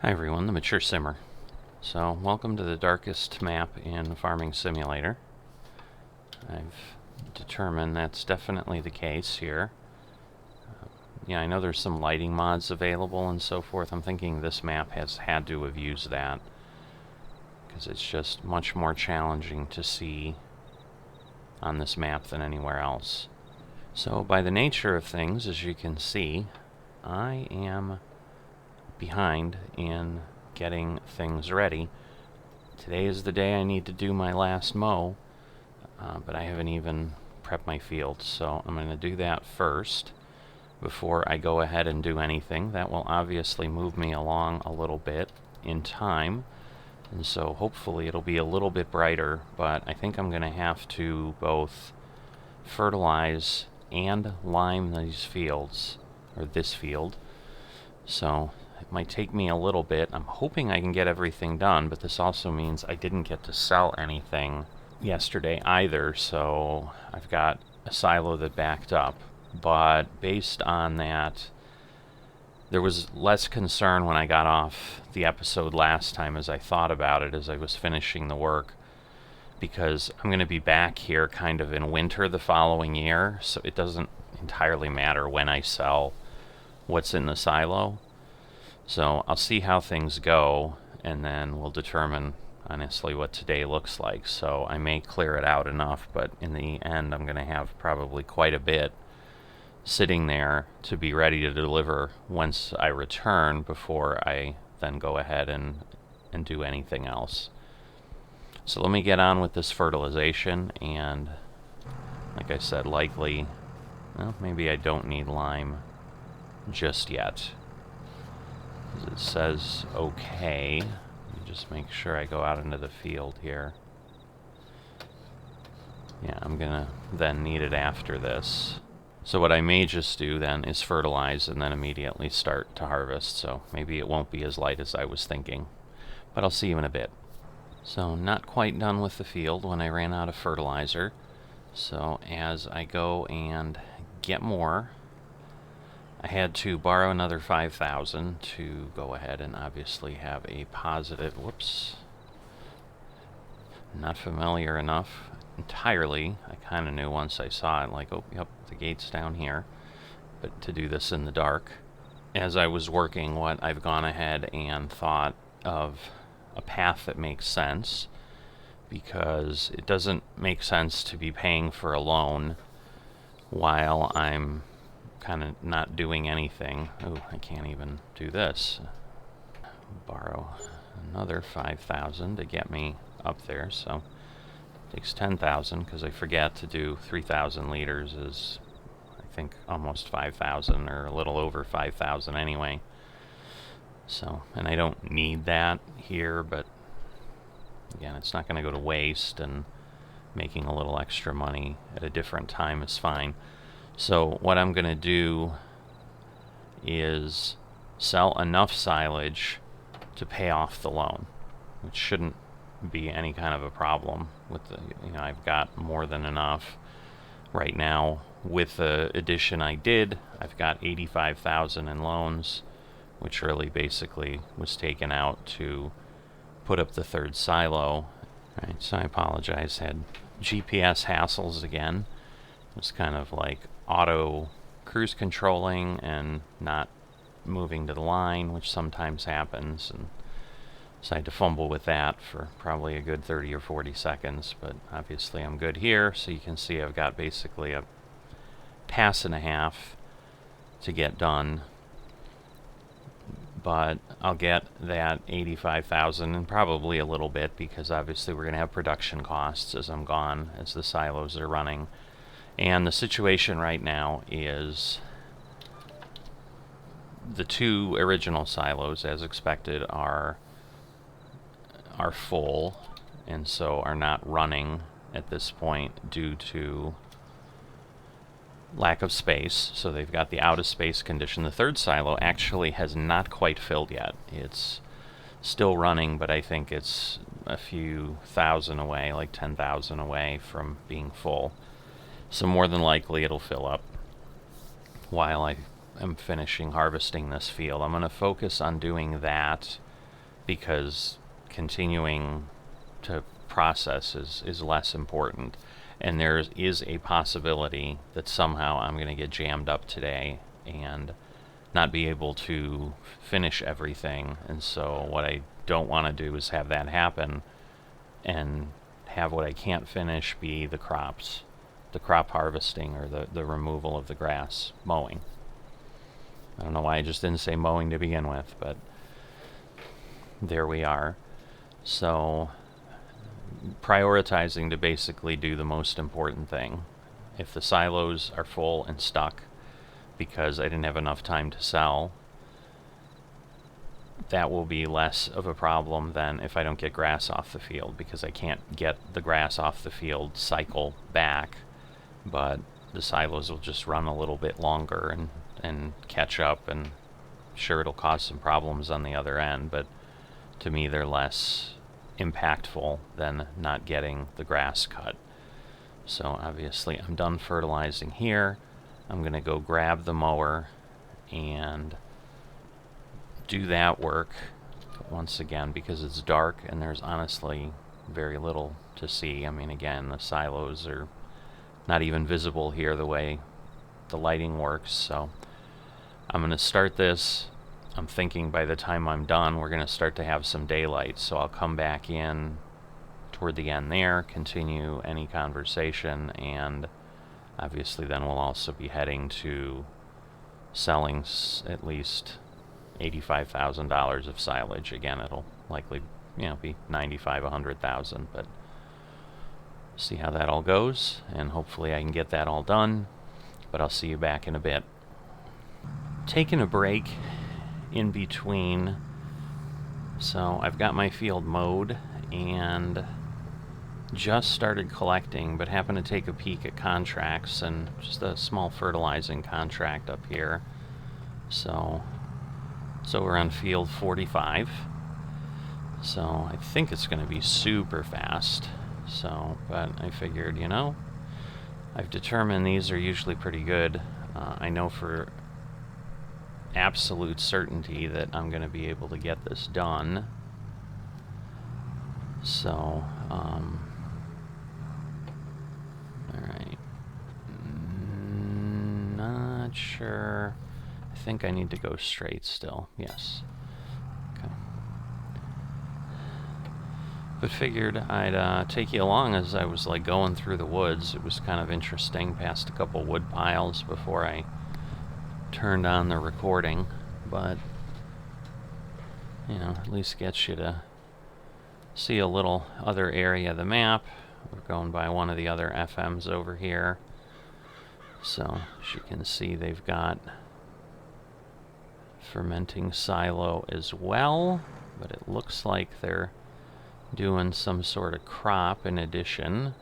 Hi everyone, the Mature Simmer. So, welcome to the darkest map in Farming Simulator. I've determined that's definitely the case here. Yeah, I know there's some lighting mods available and so forth. I'm thinking this map has had to have used that, because it's just much more challenging to see on this map than anywhere else. So, by the nature of things, as you can see, I am behind in getting things ready. Today is the day I need to do my last mow, but I haven't even prepped my field, so I'm going to do that first before I go ahead and do anything. That will obviously move me along a little bit in time, and so hopefully it'll be a little bit brighter, but I think I'm going to have to both fertilize and lime these fields, or this field, so it might take me a little bit. I'm hoping I can get everything done, but this also means I didn't get to sell anything yesterday either, so I've got a silo that backed up. But based on that, there was less concern when I got off the episode last time as I thought about it as I was finishing the work, because I'm going to be back here kind of in winter the following year, so it doesn't entirely matter when I sell what's in the silo. So I'll see how things go, and then we'll determine, honestly, what today looks like. So I may clear it out enough, but in the end I'm going to have probably quite a bit sitting there to be ready to deliver once I return, before I then go ahead and do anything else. So let me get on with this fertilization, and like I said, likely, well, maybe I don't need lime just yet. It says okay. Let me just make sure I go out into the field here. Yeah, I'm gonna then need it after this. So what I may just do then is fertilize and then immediately start to harvest, so maybe it won't be as light as I was thinking. But I'll see you in a bit. So not quite done with the field when I ran out of fertilizer. So as I go and get more, I had to borrow another 5,000 to go ahead and obviously have a positive, whoops, not familiar enough entirely. I kind of knew once I saw it, like, oh, yep, the gate's down here, but to do this in the dark. As I was working, what I've gone ahead and thought of a path that makes sense, because it doesn't make sense to be paying for a loan while I'm kind of not doing anything. Oh, I can't even do this. Borrow another 5,000 to get me up there, so it takes 10,000 because I forget to do 3,000 liters is, I think, almost 5,000 or a little over 5,000 anyway. So, and I don't need that here, but again, it's not going to go to waste, and making a little extra money at a different time is fine. So what I'm going to do is sell enough silage to pay off the loan, which shouldn't be any kind of a problem with the, I've got more than enough right now. With the addition I did, I've got 85,000 in loans, which really basically was taken out to put up the third silo. Right, so I apologize, had GPS hassles again. It was kind of like auto cruise controlling and not moving to the line, which sometimes happens, and so I had to fumble with that for probably a good 30 or 40 seconds, but obviously I'm good here. So you can see I've got basically a pass and a half to get done, but I'll get that 85,000 and probably a little bit, because obviously we're going to have production costs as I'm gone, as the silos are running. And the situation right now is the two original silos, as expected, are full, and so are not running at this point due to lack of space. So they've got the out of space condition. The third silo actually has not quite filled yet. It's still running, but I think it's a few thousand away, like 10,000 away from being full. So more than likely it'll fill up while I am finishing harvesting this field. I'm going to focus on doing that because continuing to process is less important. And there is a possibility that somehow I'm going to get jammed up today and not be able to finish everything. And so what I don't want to do is have that happen and have what I can't finish be the crops, the crop harvesting, or the removal of the grass, mowing. I don't know why I just didn't say mowing to begin with, but there we are. So prioritizing to basically do the most important thing. If the silos are full and stuck because I didn't have enough time to sell, that will be less of a problem than if I don't get grass off the field, because I can't get the grass off the field cycle back, but the silos will just run a little bit longer and catch up, and sure, it'll cause some problems on the other end, but to me they're less impactful than not getting the grass cut. So obviously I'm done fertilizing here. I'm going to go grab the mower and do that work once again, because it's dark and there's honestly very little to see. I mean, again, the silos are not even visible here the way the lighting works. So I'm going to start this. I'm thinking by the time I'm done, we're going to start to have some daylight. So I'll come back in toward the end there, continue any conversation, and obviously then we'll also be heading to selling at least $85,000 of silage. Again, it'll likely, be 95, 100,000, but see how that all goes, and hopefully I can get that all done. But I'll see you back in a bit. Taking a break in between. So I've got my field mowed and just started collecting, but happened to take a peek at contracts, and just a small fertilizing contract up here. So we're on field 45. So I think it's going to be super fast. So, but I figured, I've determined these are usually pretty good. I know for absolute certainty that I'm going to be able to get this done. So, alright. Not sure. I think I need to go straight still. Yes. Okay. But figured I'd take you along as I was going through the woods. It was kind of interesting, past a couple wood piles before I turned on the recording, but at least gets you to see a little other area of the map. We're going by one of the other FMs over here, so as you can see, they've got fermenting silo as well, but it looks like they're doing some sort of crop in addition.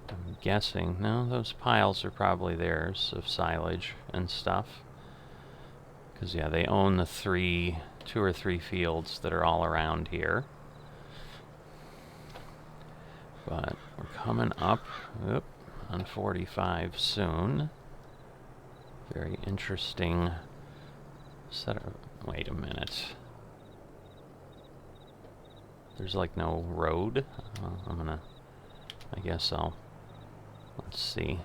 I'm guessing, no, those piles are probably theirs of silage and stuff. Because, yeah, they own the 2 or 3 fields that are all around here. But we're coming up on 45 soon. Very interesting setup. Wait a minute. There's no road. I guess let's see,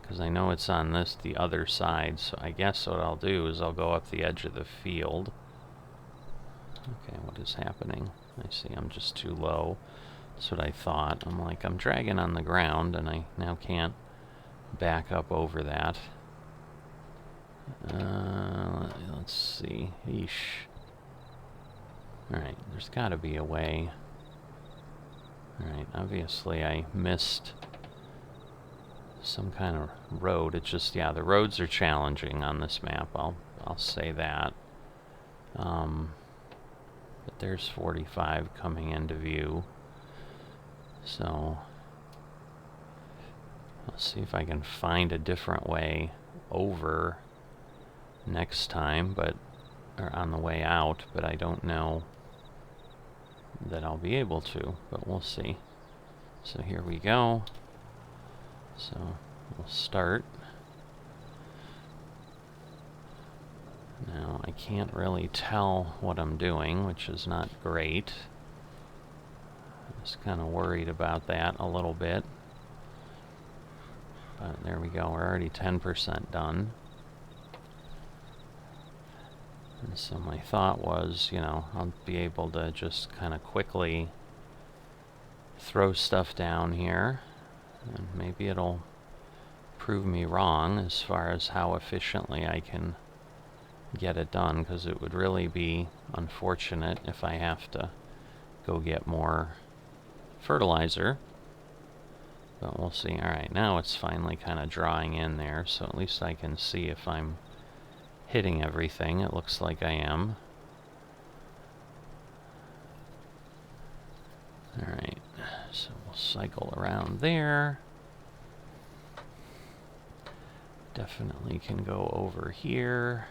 because I know it's on the other side, so I guess what I'll do is I'll go up the edge of the field. Okay, what is happening? I see I'm just too low. That's what I thought. I'm dragging on the ground, and I now can't back up over that. Let's see. Eesh. Alright, there's gotta be a way. Alright, obviously I missed some kind of road. It's just, yeah, the roads are challenging on this map, I'll say that. But there's 45 coming into view. So I'll see if I can find a different way over next time, or on the way out, but I don't know that I'll be able to, but we'll see. So here we go. So we'll start. Now, I can't really tell what I'm doing, which is not great. I was kind of worried about that a little bit. But there we go, we're already 10% done. And so my thought was, you know, I'll be able to just kind of quickly throw stuff down here, and maybe it'll prove me wrong as far as how efficiently I can get it done, because it would really be unfortunate if I have to go get more fertilizer. But we'll see. Alright, now it's finally kind of drawing in there, so at least I can see if I'm hitting everything. It looks like I am. Alright, so we'll cycle around there. Definitely can go over here.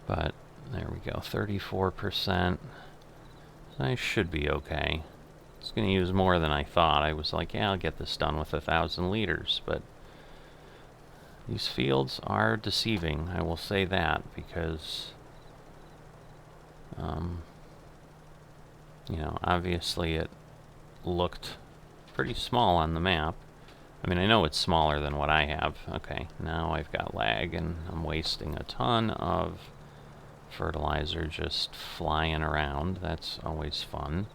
But there we go, 34%. I should be okay. It's going to use more than I thought. I was like, yeah, I'll get this done with 1,000 liters, but these fields are deceiving, I will say that, because you know, obviously it looked pretty small on the map. I mean, I know it's smaller than what I have. Okay, now I've got lag, and I'm wasting a ton of fertilizer just flying around. That's always fun.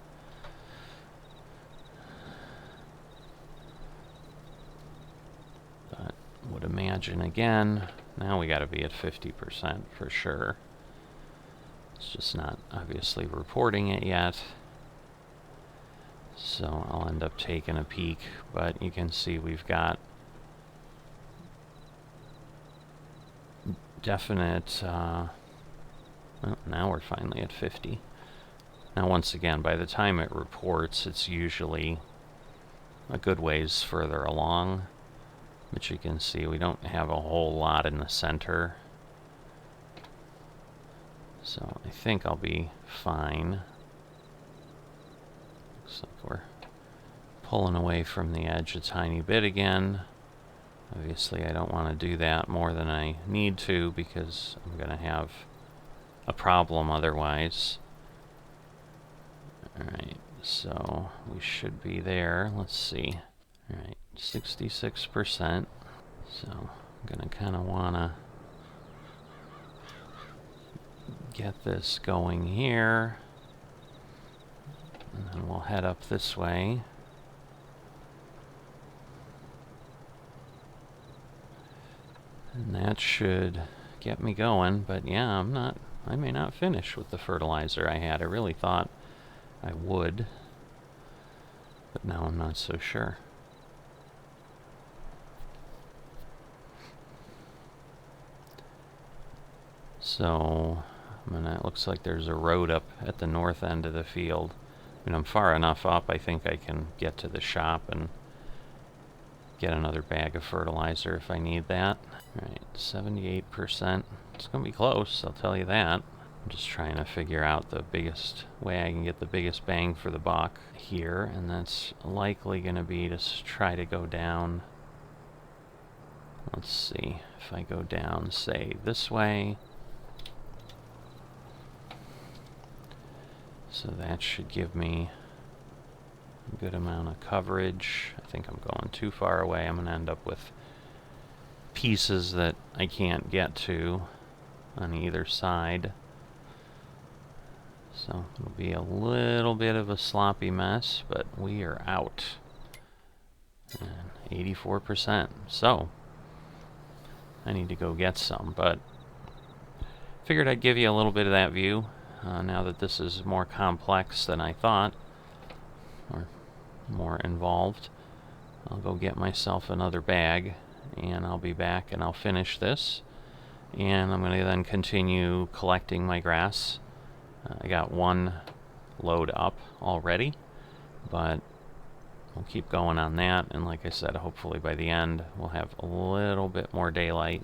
But would imagine again, now we gotta be at 50% for sure. It's just not obviously reporting it yet. So I'll end up taking a peek, but you can see we've got definite, well, now we're finally at 50. Now once again, by the time it reports, it's usually a good ways further along. But you can see we don't have a whole lot in the center. So I think I'll be fine. Looks like we're pulling away from the edge a tiny bit again. Obviously I don't want to do that more than I need to, because I'm going to have a problem otherwise. Alright, so we should be there. Let's see. Alright, 66%. So I'm going to kind of want to get this going here. And then we'll head up this way. And that should get me going, but yeah, I may not finish with the fertilizer I had. I really thought I would, but now I'm not so sure. So, it looks like there's a road up at the north end of the field. I mean, I'm far enough up, I think I can get to the shop and get another bag of fertilizer if I need that. Alright, 78%. It's going to be close, I'll tell you that. I'm just trying to figure out the biggest way I can get the biggest bang for the buck here, and that's likely going to be to try to go down. Let's see, if I go down, say, this way. So that should give me a good amount of coverage. I think I'm going too far away. I'm going to end up with pieces that I can't get to on either side. So it'll be a little bit of a sloppy mess, but we are out. And 84%. So I need to go get some, but figured I'd give you a little bit of that view. Now that this is more complex than I thought, or more involved, I'll go get myself another bag, and I'll be back and I'll finish this. And I'm going to then continue collecting my grass. I got one load up already, but we'll keep going on that. And like I said, hopefully by the end we'll have a little bit more daylight,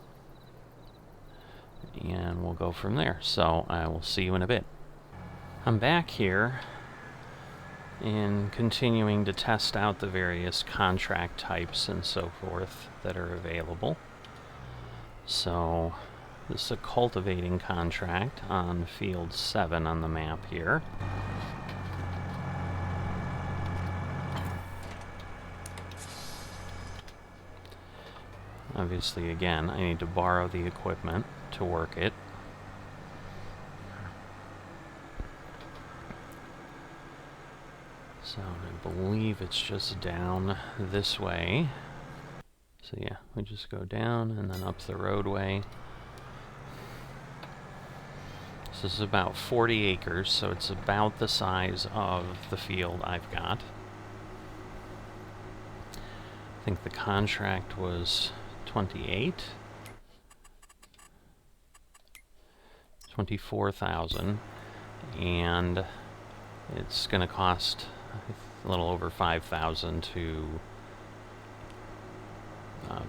and we'll go from there. So I will see you in a bit. I'm back here, in continuing to test out the various contract types and so forth that are available. So this is a cultivating contract on field 7 on the map here. Obviously, again, I need to borrow the equipment to work it. So I believe it's just down this way. So yeah, we just go down and then up the roadway. So this is about 40 acres, so it's about the size of the field I've got. I think the contract was 24,000, and it's going to cost a little over 5,000 to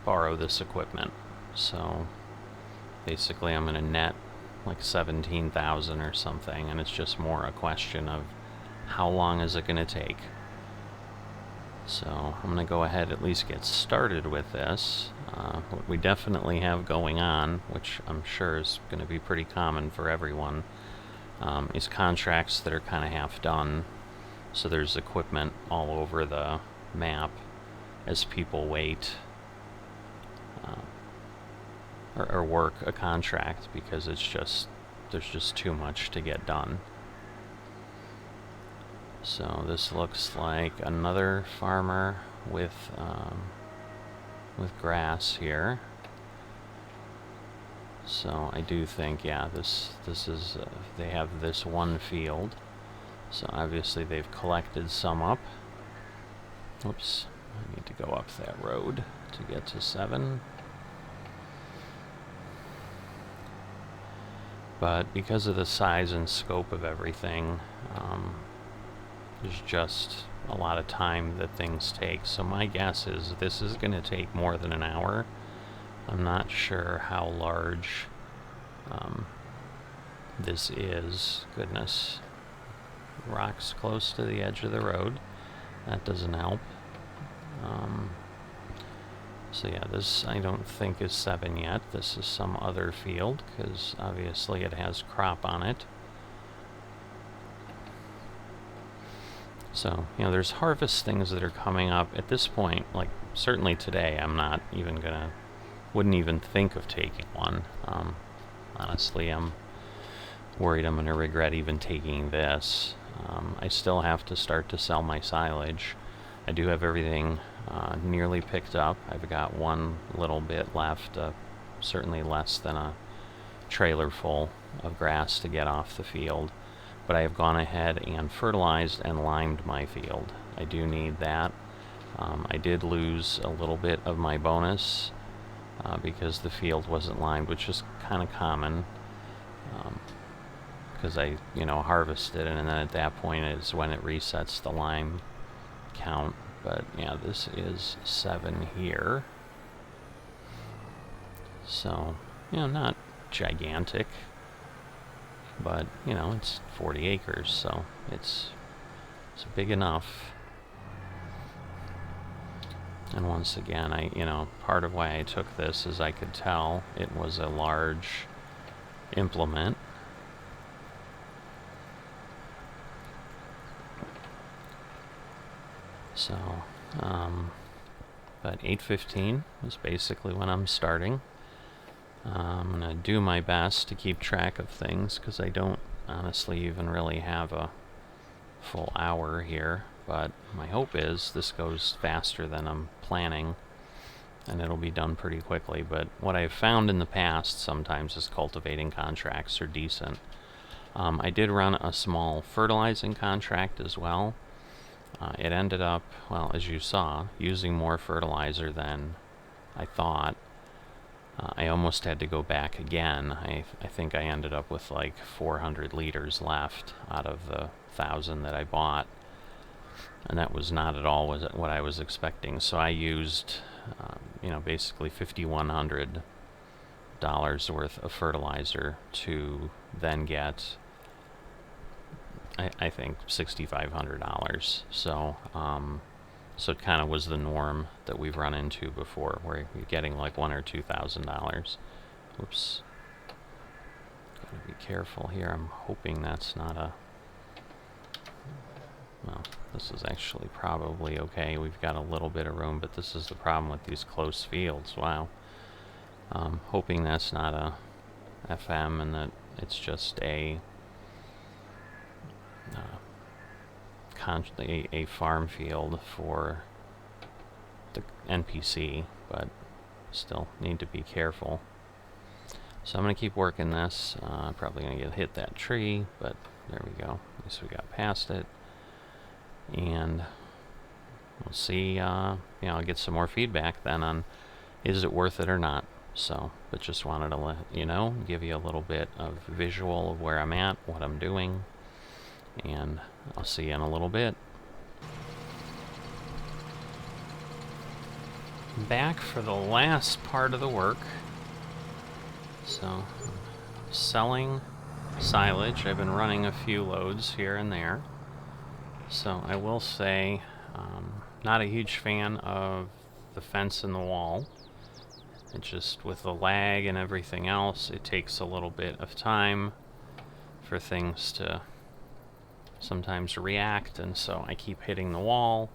borrow this equipment. So basically I'm going to net like 17,000 or something, and it's just more a question of how long is it going to take. So I'm going to go ahead at least get started with this. What we definitely have going on, which I'm sure is going to be pretty common for everyone, is contracts that are kind of half done. So there's equipment all over the map as people wait or work a contract because there's just too much to get done. So this looks like another farmer with grass here. So I do think, yeah, this is they have this one field. So obviously they've collected some up. Oops, I need to go up that road to get to 7. But because of the size and scope of everything, there's just a lot of time that things take. So my guess is this is going to take more than an hour. I'm not sure how large this is. Goodness. Rocks close to the edge of the road. That doesn't help. So yeah, this I don't think is 7 yet. This is some other field, because obviously it has crop on it. So, you know, there's harvest things that are coming up. At this point, like, certainly today, I'm not even wouldn't even think of taking one. Honestly, I'm worried I'm gonna regret even taking this. I still have to start to sell my silage. I do have everything nearly picked up. I've got one little bit left, certainly less than a trailer full of grass to get off the field. But I have gone ahead and fertilized and limed my field. I do need that. I did lose a little bit of my bonus because the field wasn't limed, which is kind of common. Because I, harvested it, and then at that point is when it resets the lime count. But yeah, this is 7 here. So, not gigantic, but it's 40 acres, so it's big enough. And once again, part of why I took this is I could tell it was a large implement. So, but 8:15 is basically when I'm starting. I'm going to do my best to keep track of things, because I don't honestly even really have a full hour here. But my hope is this goes faster than I'm planning, and it'll be done pretty quickly. But what I've found in the past sometimes is cultivating contracts are decent. I did run a small fertilizing contract as well. It ended up, well, as you saw, using more fertilizer than I thought. I almost had to go back again. I think I ended up with like 400 liters left out of the 1,000 that I bought. And that was not at all what I was expecting. So I used, basically $5,100 worth of fertilizer to then get I think $6,500. So so it kind of was the norm that we've run into before, where you're getting like $1,000 or $2,000. Whoops. Gotta be careful here. I'm hoping that's not a... Well, this is actually probably okay. We've got a little bit of room, but this is the problem with these close fields. Wow. Hoping that's not a FM and that it's just a farm field for the NPC, but still need to be careful. So I'm going to keep working this. Probably going to hit that tree, but there we go. At least we got past it. And we'll see, you know, I'll get some more feedback then on is it worth it or not. So, but just wanted to let you know, give you a little bit of visual of where I'm at, what I'm doing, and I'll see you in a little bit. Back for the last part of the work. So, selling silage. I've been running a few loads here and there. So I will say, not a huge fan of the fence and the wall. It just, with the lag and everything else, it takes a little bit of time for things to sometimes react, and so I keep hitting the wall.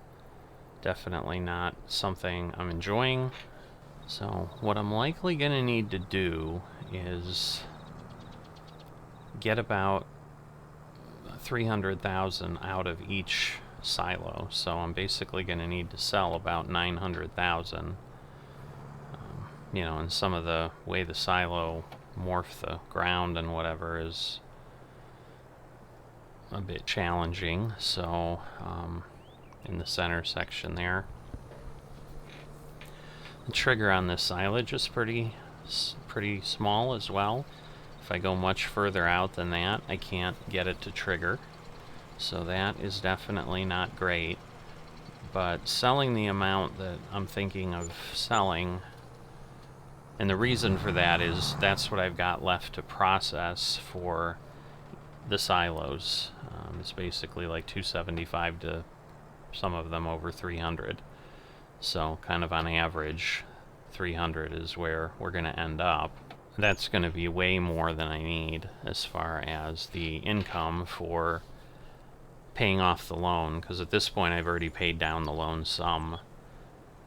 Definitely not something I'm enjoying. So what I'm likely going to need to do is get about 300,000 out of each silo. So I'm basically going to need to sell about 900,000. You know, and some of the way the silo morph the ground and whatever is a bit challenging. So in the center section there, the trigger on this silage is pretty small as well. If I go much further out than that, I can't get it to trigger. So that is definitely not great. But selling the amount that I'm thinking of selling, and the reason for that is that's what I've got left to process for the silos. It's basically like 275 to some of them over 300. So kind of on average, 300 is where we're going to end up. That's going to be way more than I need as far as the income for paying off the loan, because at this point I've already paid down the loan some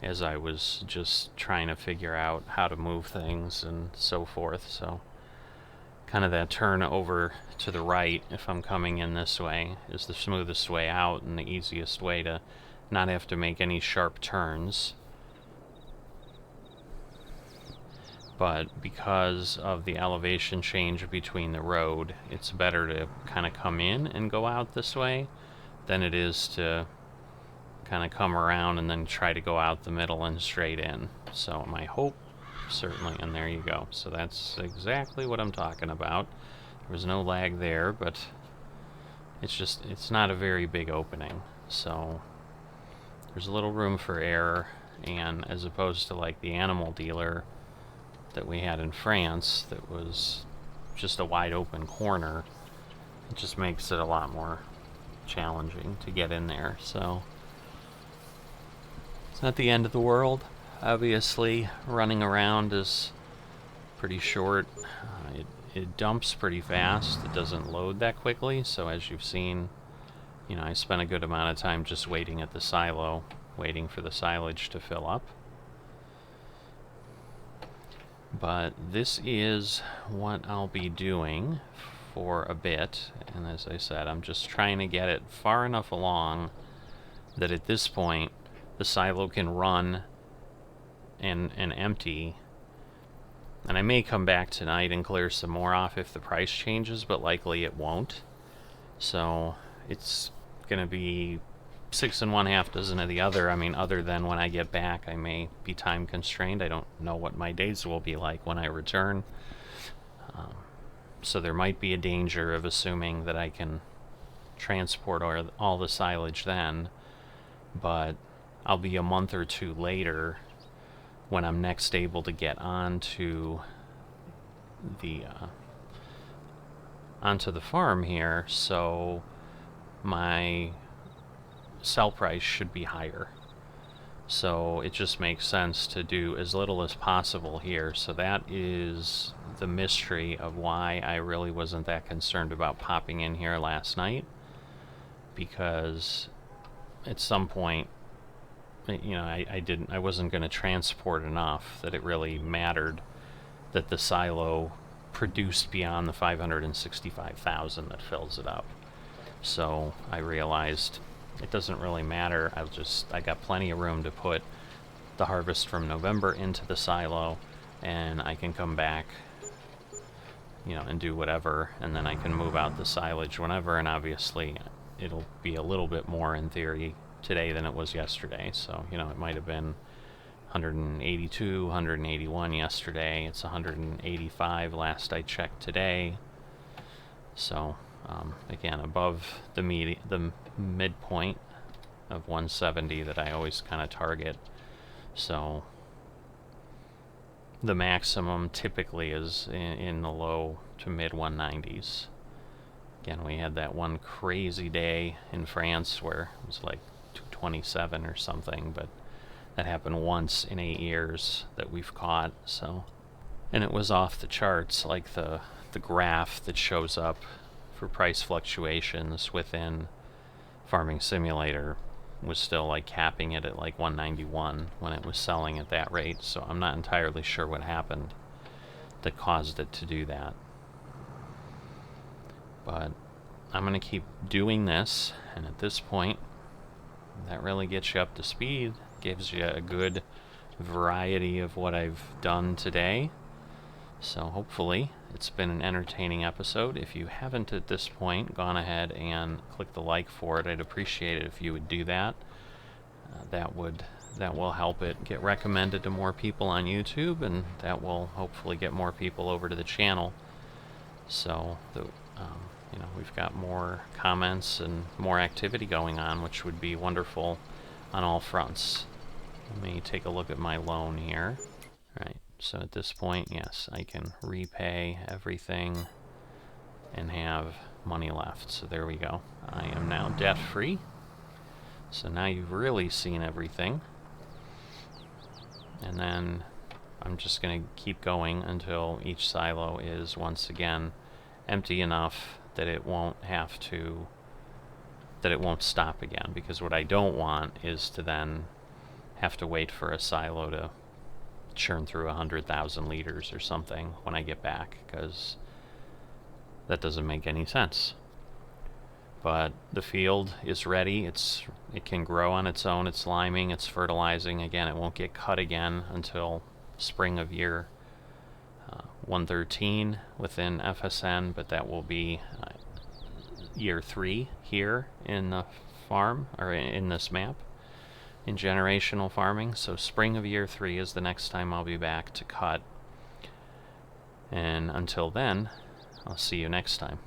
as I was just trying to figure out how to move things and so forth. So kind of that turn over to the right, if I'm coming in this way, is the smoothest way out and the easiest way to not have to make any sharp turns. But because of the elevation change between the road, it's better to kind of come in and go out this way than it is to kind of come around and then try to go out the middle and straight in. So my hope, certainly, and there you go. So that's exactly what I'm talking about. There was no lag there, but it's not a very big opening. So there's a little room for error, and as opposed to like the animal dealer that we had in France that was just a wide open corner, it just makes it a lot more challenging to get in there. So it's not the end of the world. Obviously, running around is pretty short. It dumps pretty fast. It doesn't load that quickly. So as you've seen, you know, I spent a good amount of time just waiting at the silo, waiting for the silage to fill up. But this is what I'll be doing for a bit, and as I said, I'm just trying to get it far enough along that at this point the silo can run and empty. And I may come back tonight and clear some more off if the price changes, but likely it won't. So it's going to be 6 1/2 dozen of the other. I mean, other than when I get back, I may be time constrained. I don't know what my days will be like when I return. So there might be a danger of assuming that I can transport all the silage then, but I'll be a month or two later when I'm next able to get onto the farm here. So my sell price should be higher. So it just makes sense to do as little as possible here. So that is the mystery of why I really wasn't that concerned about popping in here last night, because at some point, you know, I wasn't going to transport enough that it really mattered that the silo produced beyond the 565,000 that fills it up. So I realized it doesn't really matter. I got plenty of room to put the harvest from November into the silo, and I can come back, you know, and do whatever, and then I can move out the silage whenever, and obviously it'll be a little bit more in theory today than it was yesterday. So, you know, it might have been 182, 181 yesterday. It's 185 last I checked today. So, again, above the midpoint of 170 that I always kind of target. So the maximum typically is in the low to mid 190s. Again, we had that one crazy day in France where it was like 227 or something, but that happened once in 8 years that we've caught. So, and it was off the charts, like the graph that shows up for price fluctuations within Farming Simulator was still like capping it at like 191 when it was selling at that rate. So I'm not entirely sure what happened that caused it to do that. But I'm going to keep doing this, and at this point, that really gets you up to speed, gives you a good variety of what I've done today. So hopefully it's been an entertaining episode. If you haven't at this point gone ahead and clicked the like for it, I'd appreciate it if you would do that. That will help it get recommended to more people on YouTube, and that will hopefully get more people over to the channel. So you know, we've got more comments and more activity going on, which would be wonderful on all fronts. Let me take a look at my loan here. All right. So at this point, yes, I can repay everything and have money left. So there we go. I am now debt-free. So now you've really seen everything. And then I'm just going to keep going until each silo is once again empty enough that it won't stop again. Because what I don't want is to then have to wait for a silo to churn through 100,000 liters or something when I get back, because that doesn't make any sense. But the field is ready. It can grow on its own. It's liming, it's fertilizing. Again, it won't get cut again until spring of year 113 within FSN, but that will be year 3 here in the farm, or in this map, in generational farming. So spring of year 3 is the next time I'll be back to cut. And until then, I'll see you next time.